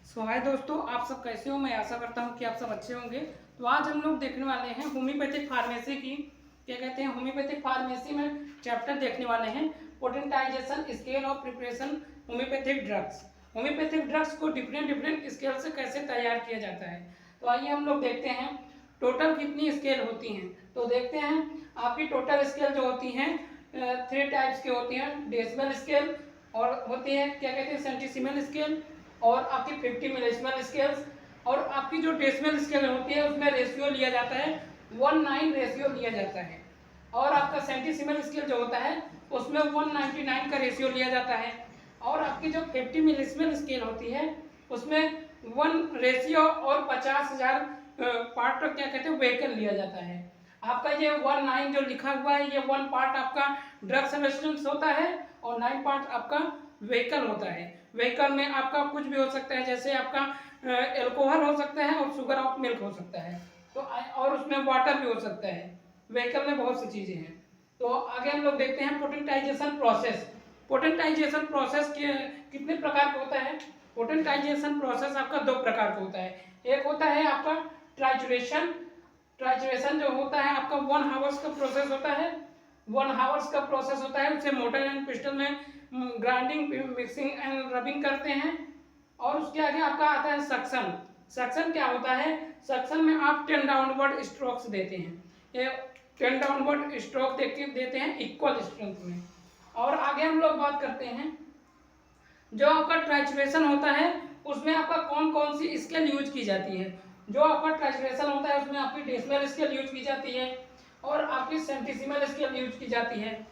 हाय दोस्तों, आप सब कैसे हो। मैं आशा करता हूँ कि आप सब अच्छे होंगे। तो आज हम लोग देखने वाले हैं होम्योपैथिक फार्मेसी की क्या कहते हैं होम्योपैथिक फार्मेसी में चैप्टर देखने वाले हैं potentization scale of preparation homeopathic drugs. Homeopathic drugs को डिफरेंट डिफरेंट स्केल से कैसे तैयार किया जाता है। तो आइए हम लोग देखते हैं टोटल कितनी स्केल होती हैं। तो देखते हैं आपकी टोटल स्केल जो होती हैं 3 टाइप्स की होती हैं। डेसिमल स्केल और होती है क्या कहते हैं सेंटीसीमल स्केल और आपकी 50 मिलीसिमल स्केल्स। और आपकी जो डेसिमल स्केल होती है उसमें रेशियो लिया जाता है 1:9 रेशियो लिया जाता है। और आपका सेंटीसीमल स्केल जो होता है उसमें 199 का रेशियो लिया जाता है। और आपकी जो 50 मिलीसिमल स्केल होती है उसमें 1 रेशियो और 50,000 पार्ट क्या कहते हैं व्हीकल लिया जाता है। आपका ये 1:9 जो लिखा हुआ है ये 1 पार्ट आपका ड्रग सब्सटेंस होता है और 9 पार्ट आपका व्हीकल होता है। व्हीकल में आपका कुछ भी हो सकता है, जैसे आपका एल्कोहल हो सकता है और शुगर ऑफ मिल्क हो सकता है। तो और उसमें वाटर भी हो सकता है। व्हीकल में बहुत सी चीज़ें हैं। तो आगे हम लोग देखते हैं पोटेंटाइजेशन प्रोसेस। पोटेंटाइजेशन प्रोसेस के कितने प्रकार का होता है। पोटेंटाइजेशन प्रोसेस आपका 2 प्रकार का होता है। एक होता है आपका ट्राइचुरेशन। ट्राइचुरेशन जो होता है आपका 1 आवर्स का प्रोसेस होता है। 1 आवर्स का प्रोसेस होता है। उसे मोटर एंड पिस्टल में ग्राइंडिंग मिक्सिंग एंड रबिंग करते हैं। और उसके आगे आपका आता है सक्शन। सक्शन क्या होता है, सक्शन में आप 10 डाउनवर्ड स्ट्रोक्स देते हैं। ये 10 डाउनवर्ड स्ट्रोक देते हैं इक्वल स्ट्रेंथ में। और आगे हम लोग बात करते हैं जो आपका ट्राइचुरेशन होता है उसमें आपका कौन कौन सी स्केल यूज की जाती है। जो आपका ट्राइचुरेशन होता है उसमें आपकी डेसिमल स्केल यूज की जाती है और आपकी सेंटीसीमल स्केल यूज की जाती है।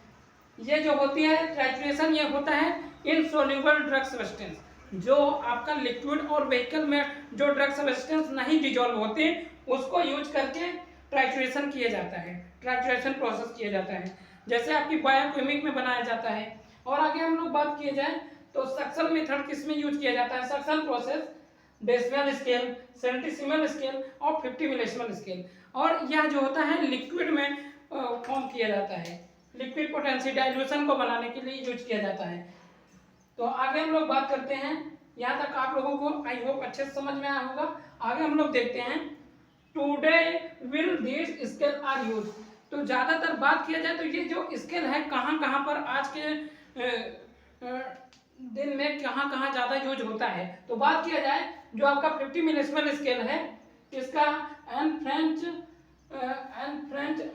ये जो होती है ट्राइचुरेशन ये होता है इनसोल्यूबल ड्रग सब्सटेंस। जो आपका लिक्विड और व्हीकल में जो ड्रग सब्सटेंस नहीं डिजोल्व होते उसको यूज करके ट्राइचुरेशन किया जाता है, ट्राइचुरेशन प्रोसेस किया जाता है, जैसे आपकी बायोकेमिक में बनाया जाता है। और आगे हम लोग बात किए जाए तो सक्शन मेथड किस में यूज किया जाता है। Suction process decimal scale, centesimal scale और 50 मिलीसिमल स्केल। और यह जो होता है लिक्विड में फॉर्म किया जाता है। लिक्विड पोटेंसी डाइल्यूशन को बनाने के लिए यूज किया जाता है। तो आगे हम लोग बात करते हैं, यहाँ तक आप लोगों को आई होप अच्छे से समझ में आया होगा। आगे हम लोग देखते हैं today will this scale are use. तो ज़्यादातर बात किया जाए तो ये जो स्केल है कहाँ कहाँ पर आज के दिन में कहाँ कहाँ ज़्यादा यूज होता है। तो बात किया जाए जो आपका 50 मिलीसिमल स्केल है इसका एंड फ्रेंच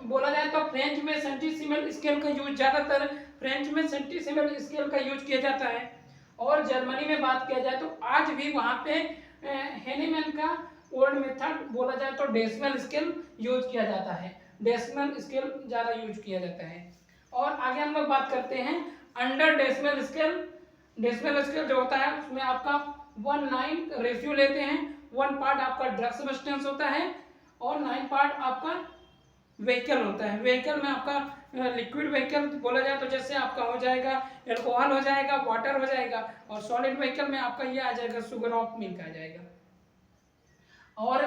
बोला जाए तो फ्रेंच में सेंटीसीमल स्केल का यूज ज़्यादातर फ्रेंच में सेंटीसीमल स्केल का यूज किया जाता है। और जर्मनी में बात किया जाए तो आज भी वहाँ पे हेनीमैन का ओल्ड मेथड बोला जाए तो डेसिमल स्केल यूज किया जाता है। डेसिमल स्केल ज़्यादा यूज किया जाता है। और आगे हम लोग बात करते हैं under decimal scale. Decimal scale जो होता है उसमें आपका 1:9 रेशियो लेते हैं। 1 पार्ट आपका ड्रग सब्सटेंस होता है और 9 पार्ट आपका व्हीकल होता है। व्हीकल में आपका लिक्विड व्हीकल बोला जाए तो जैसे आपका हो जाएगा एल्कोहल हो जाएगा, वाटर हो जाएगा। और सॉलिड व्हीकल में आपका ये आ जाएगा शुगर ऑफ मिल्क आ जाएगा। और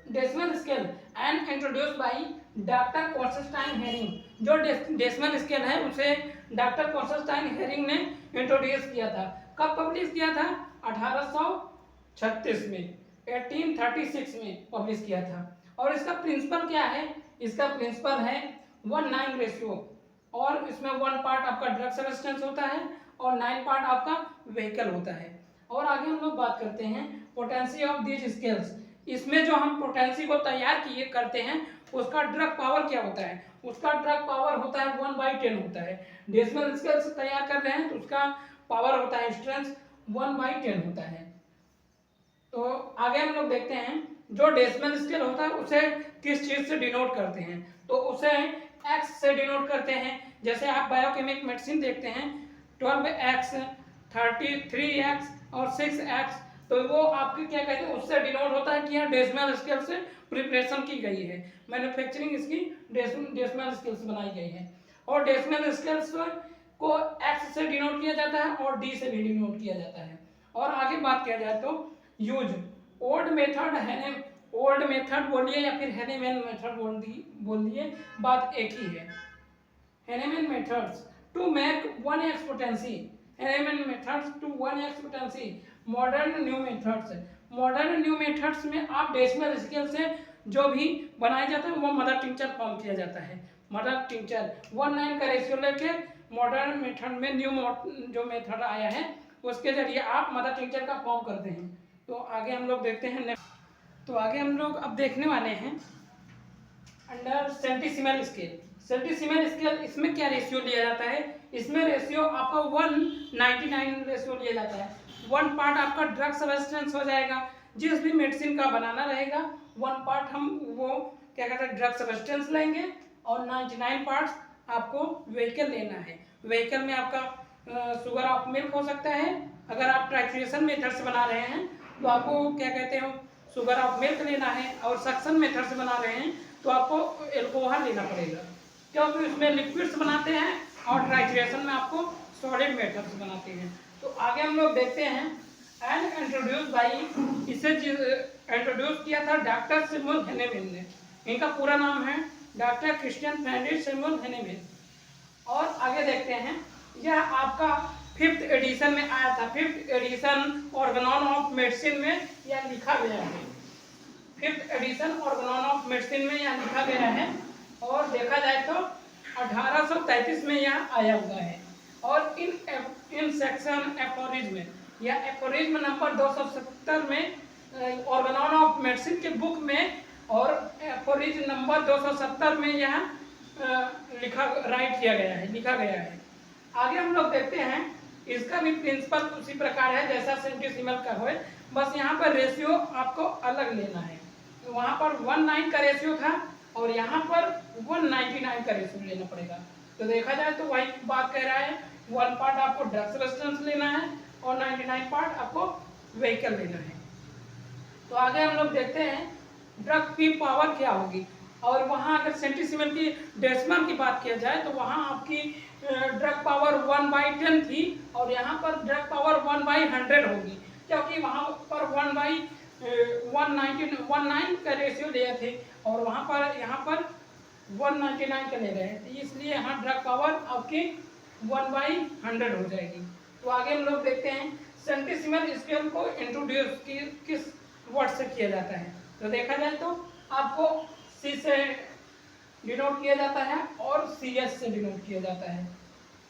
decimal scale and introduce by doctor Constantine herring. जो डेसिमल स्केल है उसे डॉक्टर कॉन्स्टेंटाइन हेरिंग ने इंट्रोड्यूस किया था। कब पब्लिश किया था, 1836 में, 1836 में पब्लिश किया था। और इसका प्रिंसिपल क्या है, इसका प्रिंसिपल है 1:9 रेशियो। और इसमें 1 पार्ट आपका ड्रग सब्सटेंस होता है और 9 पार्ट आपका व्हीकल होता है। और आगे हम लोग बात करते हैं पोटेंसी ऑफ दीज स्केल्स। इसमें जो हम पोटेंसी को तैयार किए करते हैं उसका ड्रग पावर क्या होता है। उसका ड्रग पावर होता है 1/10 होता है। डेसिमल स्केल से तैयार कर रहे हैं तो उसका पावर होता है स्ट्रेंथ 1/10 होता है। तो आगे हम लोग देखते हैं जो डेसिमल स्केल होता है उसे किस चीज से डिनोट करते हैं। तो उसे एक्स से डिनोट करते हैं। जैसे आप बायोकेमिक मेडिसिन देखते हैं 12x, 33x और 6x। तो वो आपकी क्या कहते हैं उससे डिनोट होता है कि यहाँ डेसिमल स्केल से प्रिपरेशन की गई है, मैन्युफैक्चरिंग इसकी डेसिमल स्केल से बनाई गई है। और डेसिमल स्केल्स को एक्स से डिनोट किया जाता है और डी से भी डिनोट किया जाता है। और आगे बात किया जाए तो यूज ओल्ड मेथड है, ओल्ड मेथड बोलिए या फिर हेनीमैन मेथड बोल दिए, बात एक ही है। Hahnemann methods to make 1x potency. Hahnemann methods to one expectancy. Modern new methods, modern new methods में आप डेसिमल स्केल से जो भी बनाया जाता है वो मदर टिंचर फॉर्म किया जाता है। मदर टिंचर 1:9 का रेशियो लेके मॉडर्न मेथड में न्यू जो मेथड आया है उसके जरिए आप मदर टिंचर का फॉर्म करते हैं। तो आगे हम लोग देखते हैं तो आगे हम लोग अब देखने वाले हैं अंडर सेंटीसिमल स्केल। सेंटीसिमल स्केल, इसमें क्या रेशियो लिया जाता है? इसमें रेशियो आपका 1:99 रेशियो लिया जाता है। 1 पार्ट आपका ड्रग सब्सटेंस हो जाएगा, जिस भी मेडिसिन का बनाना रहेगा 1 पार्ट हम वो क्या कहते हैं ड्रग सब्सटेंस लेंगे और 99 पार्ट्स आपको व्हीकल लेना है। व्हीकल में आपका शुगर ऑफ मिल्क हो सकता है। अगर आप ट्राइट्रेशन मेथड से बना रहे हैं तो आपको क्या कहते हैं शुगर ऑफ मिल्क लेना है, और सक्शन मेथड से बना रहे हैं तो आपको एल्कोहल लेना पड़ेगा, क्योंकि उसमें लिक्विड से बनाते हैं और ट्राइट्रेशन में आपको सॉलिड मेथड से बनाते हैं। तो आगे हम लोग देखते हैं एंड इंट्रोड्यूस बाई, इसे इंट्रोड्यूस किया था डॉक्टर सैमुअल हेनेमैन ने। इनका पूरा नाम है doctor Christian Friedrich Samuel Hahnemann. और आगे देखते हैं यह आपका 5th एडिशन में आया था। 5th addition organon of medicine में यह लिखा गया है। 5th addition organon of medicine में यह लिखा गया है, और देखा जाए तो 1833 में यह आया हुआ है। और इन सेक्शन एफोरिज्म, यह एफोरिज्म नंबर 270 में ऑर्गेनॉन ऑफ मेडिसिन के बुक में, और एफोरिज्म नंबर 270 में यह राइट किया गया है, लिखा गया है। आगे हम लोग देखते हैं इसका भी प्रिंसिपल उसी प्रकार है जैसा सेंटीसिमल का हो, बस यहाँ पर रेशियो आपको अलग लेना है। तो वहाँ पर 1:9 का रेशियो था और यहाँ पर 1:99 का रेशियो लेना पड़ेगा। तो देखा जाए तो वही बात कह रहा है, 1 पार्ट आपको ड्रग सब्सटेंस लेना है और 99 पार्ट आपको व्हीकल लेना है। तो आगे हम लोग देखते हैं ड्रग की पावर क्या होगी। और वहाँ अगर सेंटीसिमल की डेसिमल की बात किया जाए तो वहाँ आपकी ड्रग पावर 1/10 थी, और यहाँ पर ड्रग पावर 1/100 होगी, क्योंकि वहाँ पर 1/19 का रेशियो लिए थे और वहाँ पर यहाँ पर 199 का ले रहे हैं, तो इसलिए यहाँ ड्रग पावर आपकी 1/100 हो जाएगी। तो आगे हम लोग देखते हैं सेंटीसिमल स्केल को इंट्रोड्यूस किस वर्ड से किया जाता है। तो देखा जाए तो आपको सी से डिनोट किया जाता है और CS से डिनोट किया जाता है।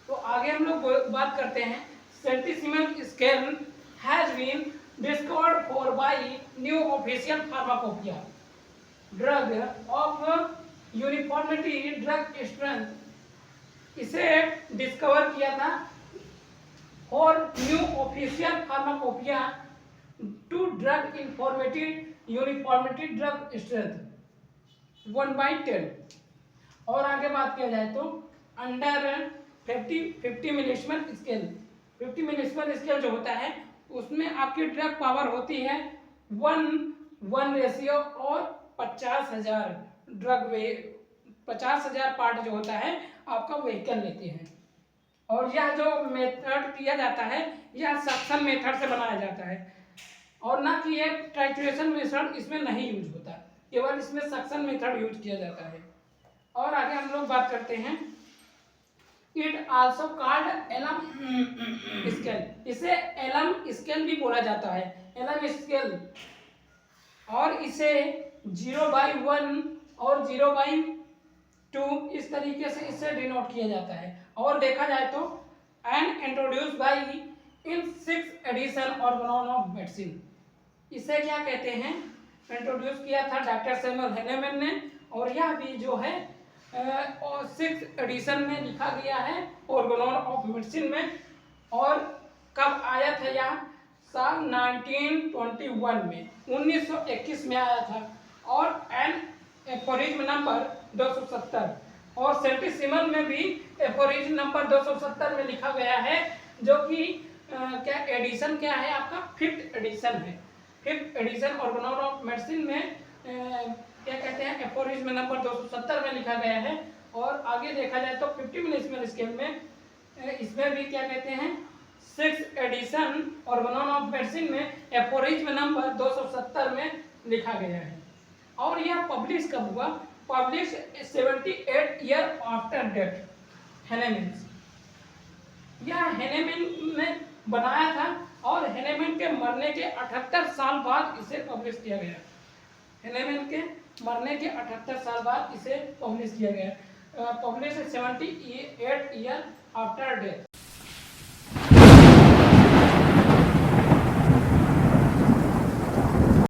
तो आगे हम लोग बात करते हैं centesimal scale has been discovered for by new official pharmacopoeia drug of uniformity drug strength, इसे डिस्कवर किया था for new official pharmacopoeia to drug uniformity drug strength 1/10। और आगे बात किया जाए तो under 50 millesimal scale, 50 millesimal scale जो होता है उसमें आपकी ड्रग पावर होती है 1:1 रेशियो और 50,000 50,000 पार्ट जो होता है आपका व्हीकल लेते हैं। और यह जो मेथड किया जाता है यह सक्शन मेथड से बनाया जाता है, और ना कि ये टाइट्रेशन मेथड इसमें नहीं यूज होता, केवल इसमें सक्शन मेथड यूज किया जाता है। और आगे हम लोग बात करते हैं it also called alum scale, इसे एलम स्केल भी बोला जाता है, एलम स्केल। और इसे 0/1 और 0/2 इस तरीके से इसे डिनोट किया जाता है। और देखा जाए तो and introduce by in 6th edition organon of medicine, इसे क्या कहते हैं इंट्रोड्यूस किया था डॉक्टर सैमुअल हेनेमैन ने, और यह भी जो है 6th एडिशन में लिखा गया है ऑर्गेनॉन ऑफ मेडिसिन में। और कब आया था यह? साल 1921 में, 1921 में आया था। और एफोरिज्म नंबर 270, और सेंटीसिमल में भी एफोरिज्म नंबर 270 में लिखा गया है, जो कि क्या एडिशन क्या है आपका 5th एडिशन है। 5th addition organon of medicine में क्या कहते हैं एफोरिज्म नंबर 270 में लिखा गया है। और आगे देखा जाए तो 50 मिलीसिमल स्केल में इसमें भी क्या कहते हैं 6th edition organon of medicine में एफोरिज्म नंबर 270 में लिखा गया है। और यह पब्लिश कब हुआ? Publish 78 year after death Hahnemann. यह हेनेमैन ने बनाया था और हेनेमैन के मरने के 78 साल बाद इसे पब्लिश किया गया। हेनेमैन के मरने के 78 साल बाद इसे पब्लिश किया गया। Publish 78 year after death.